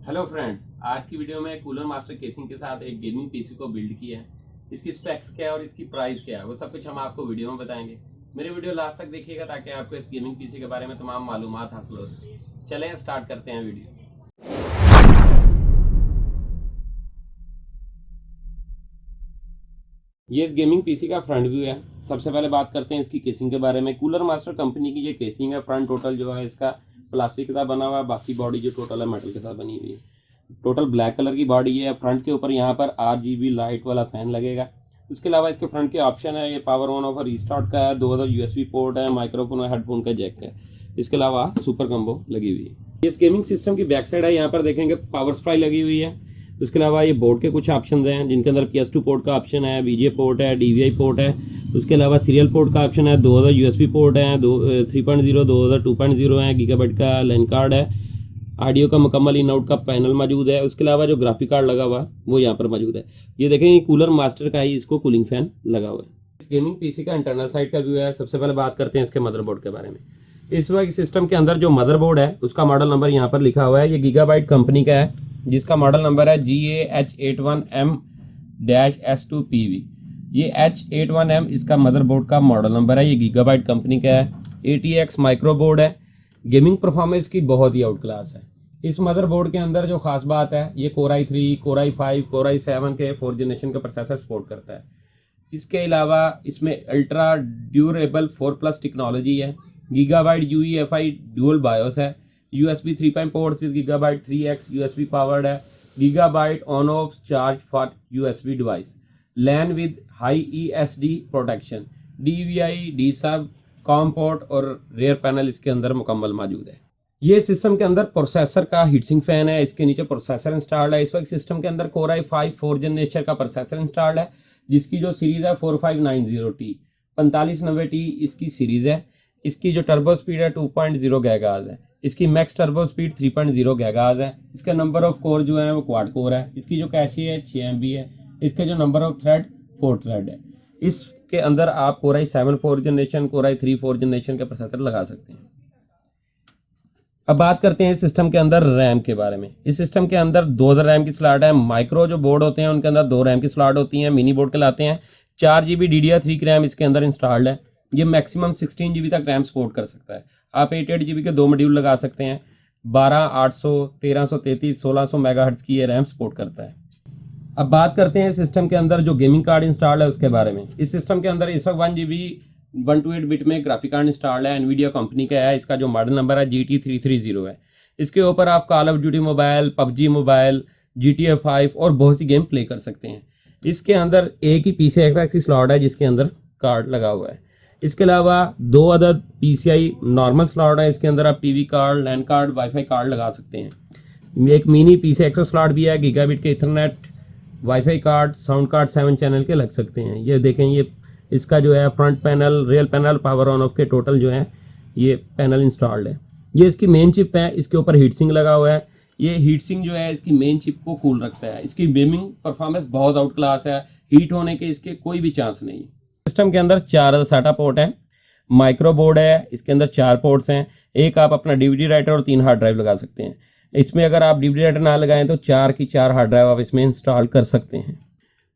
Hello friends, आज की video में कूलर मास्टर केसिंग के साथ एक गेमिंग पीसी को बिल्ड किया है। इसकी स्पेक्स क्या है और इसकी प्राइस क्या है वो सब कुछ हम आपको वीडियो में बताएंगे। मेरे वीडियो लास्ट तक देखिएगा ताकि आपको इस गेमिंग पीसी के बारे में तमाम मालूमात हासिल हो सके। चलें स्टार्ट करते हैं वीडियो। ये इस गेमिंग पीसी का फ्रंट व्यू है। सबसे पहले बात करते हैं इसकी केसिंग के बारे में। कूलर मास्टर कंपनी की ये केसिंग है। फ्रंट टोटल जो है इसका प्लास्टिक के साथ बना हुआ है, बाकी बॉडी जो टोटल है मेटल के साथ बनी हुई है। टोटल ब्लैक कलर की बॉडी है। फ्रंट के ऊपर यहाँ पर RGB लाइट वाला फैन लगेगा। उसके अलावा इसके फ्रंट के ऑप्शन है, ये पावर ऑन ऑफ रिस्टार्ट का है, 2000 USB पोर्ट है, माइक्रोफोन और हेडफोन का जैक है। इसके अलावा सुपर कम्बो लगी हुई है। इस गेमिंग सिस्टम की बैक साइड है, यहाँ पर देखेंगे पावर सप्लाई लगी हुई है। उसके अलावा ये बोर्ड के कुछ ऑप्शन हैं जिनके अंदर PS2 पोर्ट का ऑप्शन है, VGA पोर्ट है, DVI पोर्ट है। उसके अलावा सीरियल पोर्ट का ऑप्शन है, 2000 USB पोर्ट है, 3.0 2000 2.0 है, गीगाबाइट का लैन कार्ड है, ऑडियो का मुकम्मल इन आउट का पैनल मौजूद है। उसके अलावा जो ग्राफिक कार्ड लगा हुआ वो यहाँ पर मौजूद है। ये देखेंगे कूलर मास्टर का ही इसको कूलिंग फैन लगा हुआ है। इस गेमिंग पीसी का इंटरनल साइड का व्यू है। सबसे पहले बात करते हैं इसके मदरबोर्ड के बारे में। इस वक्त सिस्टम के अंदर जो मदरबोर्ड है उसका मॉडल नंबर यहाँ पर लिखा हुआ है। ये गीगाबाइट कंपनी का है जिसका मॉडल नंबर है GAH81M-S2PV। ये H81M इसका मदरबोर्ड का मॉडल नंबर है। ये गीगाबाइट कंपनी का है। ATX माइक्रो बोर्ड है। गेमिंग परफॉर्मेंस की बहुत ही आउट क्लास है। इस मदरबोर्ड के अंदर जो खास बात है, ये Core i3, Core i5, Core i7 के 4th जनरेशन का प्रोसेसर सपोर्ट करता है। इसके अलावा इसमें अल्ट्रा ड्यूरेबल 4+ टेक्नोलॉजी है। गीगाबाइट UEFI ड्यूल बायोस है। USB 3 ports with Gigabyte 3x USB powered है। Gigabyte on off charge for USB device. LAN with high ESD protection. DVI DSUB COM port और rear panel इसके अंदर मुकम्मल मौजूद है। ये सिस्टम के अंदर प्रोसेसर का हीटसिंग फैन है। इसके नीचे प्रोसेसर इंस्टॉल्ड है। इस वक्त सिस्टम के अंदर Core i5 4th जनरेशन का प्रोसेसर इंस्टॉल्ड है जिसकी जो सीरीज है 4590T 4590T इसकी सीरीज है। इसकी जो टर्बो स्पीड है 2.0 गीगाहर्ट्ज है। इसकी मैक्स टर्बो स्पीड 3.0 गीगाहर्ट्ज है। इसका नंबर ऑफ कोर जो है वो क्वाड कोर है। इसकी जो कैशे है 6 MB है। इसके जो नंबर ऑफ थ्रेड 4 थ्रेड है। इसके अंदर आप Core i7 4th generation, Core i3 4th generation के प्रोसेसर लगा सकते हैं। अब बात करते हैं सिस्टम के अंदर रैम के बारे में। इस सिस्टम के अंदर 2000 रैम की स्लॉट है। माइक्रो जो बोर्ड होते हैं उनके अंदर 2 रैम की स्लॉट होती हैं, मिनी बोर्ड कहलाते हैं। 4GB DDR3 की रैम इसके अंदर इंस्टॉल्ड है। ये मैक्सिमम 16GB तक रैम सपोर्ट कर सकता है। आप 8GB के 2 मॉड्यूल लगा सकते हैं। 12, 800, 1333, 1600 मेगाहर्ट्ज की ये रैम सपोर्ट करता है। अब बात करते हैं सिस्टम के अंदर जो गेमिंग कार्ड इंस्टॉल्ड है उसके बारे में। इस सिस्टम के अंदर इस वक्त 1GB 128 बिट में ग्राफिक कार्ड इंस्टॉल्ड है। एनवीडिया कंपनी का है। इसका जो मॉडल नंबर है GT330 है। इसके ऊपर आप call of duty mobile, PUBG mobile, GTA 5 और बहुत सी गेम प्ले कर सकते हैं। इसके अंदर एक ही PCI की स्लॉट है जिसके अंदर कार्ड लगा हुआ है। इसके अलावा 2 अदद PCI नॉर्मल स्लॉट है। इसके अंदर आप TV कार्ड, लैन कार्ड, वाईफाई कार्ड लगा सकते हैं। एक मिनी PCI स्लॉट भी है। गीगाबिट के Ethernet, wifi card, sound card 7 channel के लग सकते हैं। ये देखें, ये इसका जो है front panel, real panel, power on off के टोटल जो है ये पैनल इंस्टॉल्ड है। ये इसकी मेन चिप है। इसके ऊपर हीट सिंक लगा हुआ है। ये हीट सिंक जो है इसकी मेन चिप को कूल रखता है। इसकी गेमिंग परफॉर्मेंस बहुत आउट क्लास है। हीट होने के इसके कोई भी चांस नहीं। सिस्टम के अंदर 4 SATA पोर्ट है। माइक्रो बोर्ड है। इसके अंदर 4 पोर्ट्स हैं। एक आप अपना DVD राइटर और 3 हार्ड ड्राइव लगा सकते हैं। इसमें अगर आप DVD राइटर ना लगाएं तो 4 की 4 हार्ड ड्राइव आप इसमें इंस्टॉल कर सकते हैं।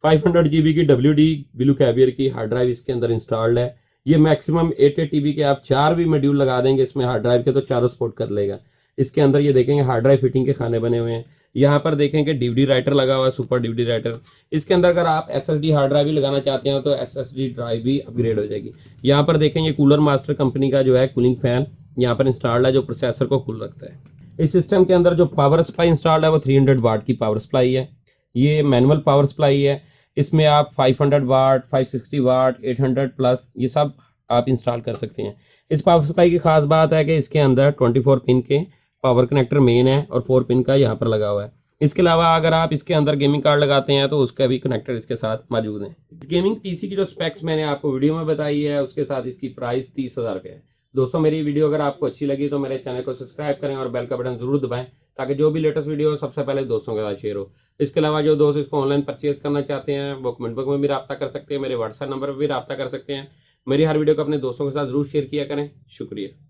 500GB की WD ब्लू कैवियर की हार्ड ड्राइव इसके अंदर इंस्टॉल्ड है। ये मैक्सिमम 880 के आप 4 भी मॉड्यूल लगा देंगे इसमें हार्ड ड्राइव के तो चारों सपोर्ट कर लेगा। इसके अंदर ये देखेंगे हार्ड ड्राइव फिटिंग के खाने बने हुए हैं। यहाँ पर देखेंगे DVD राइटर लगा हुआ है, सुपर DVD राइटर। इसके अंदर अगर आप SSD हार्ड ड्राइव भी लगाना चाहते हो तो SSD ड्राइव भी अपग्रेड हो जाएगी। यहाँ पर देखेंगे कूलर मास्टर कंपनी का जो है कूलिंग फैन यहाँ पर इंस्टॉल्ड है जो प्रोसेसर को कूल रखता है। इस सिस्टम के अंदर जो पावर सप्लाई इंस्टॉल्ड है वो 300 वाट की पावर सप्लाई है। ये मैनुअल पावर सप्लाई है। इसमें आप 500 वाट, 560 वाट, 800+ ये सब आप इंस्टॉल कर सकते हैं। इस पावर सप्लाई की खास बात है कि इसके अंदर 24 पिन के पावर कनेक्टर मेन है और 4 पिन का यहाँ पर लगा हुआ है। इसके अलावा अगर आप इसके अंदर गेमिंग कार्ड लगाते हैं तो उसका भी कनेक्टर इसके साथ मौजूद है। इस गेमिंग पीसी की जो स्पेक्स मैंने आपको वीडियो में बताई है उसके साथ इसकी प्राइस 30,000 रुपये है। दोस्तों, मेरी वीडियो अगर आपको अच्छी लगी तो मेरे चैनल को सब्सक्राइब करें और बेल का बटन जरूर दबाएं ताकि जो भी लेटेस्ट वीडियो हो सबसे पहले दोस्तों के साथ शेयर हो। इसके अलावा जो दोस्त इसको ऑनलाइन परचेज करना चाहते हैं वो कमेंट बॉक्स में भी रब्ता कर सकते हैं। मेरे WhatsApp नंबर पर भी रब्ता कर सकते हैं। मेरी हर वीडियो को अपने दोस्तों के साथ जरूर शेयर किया करें। शुक्रिया।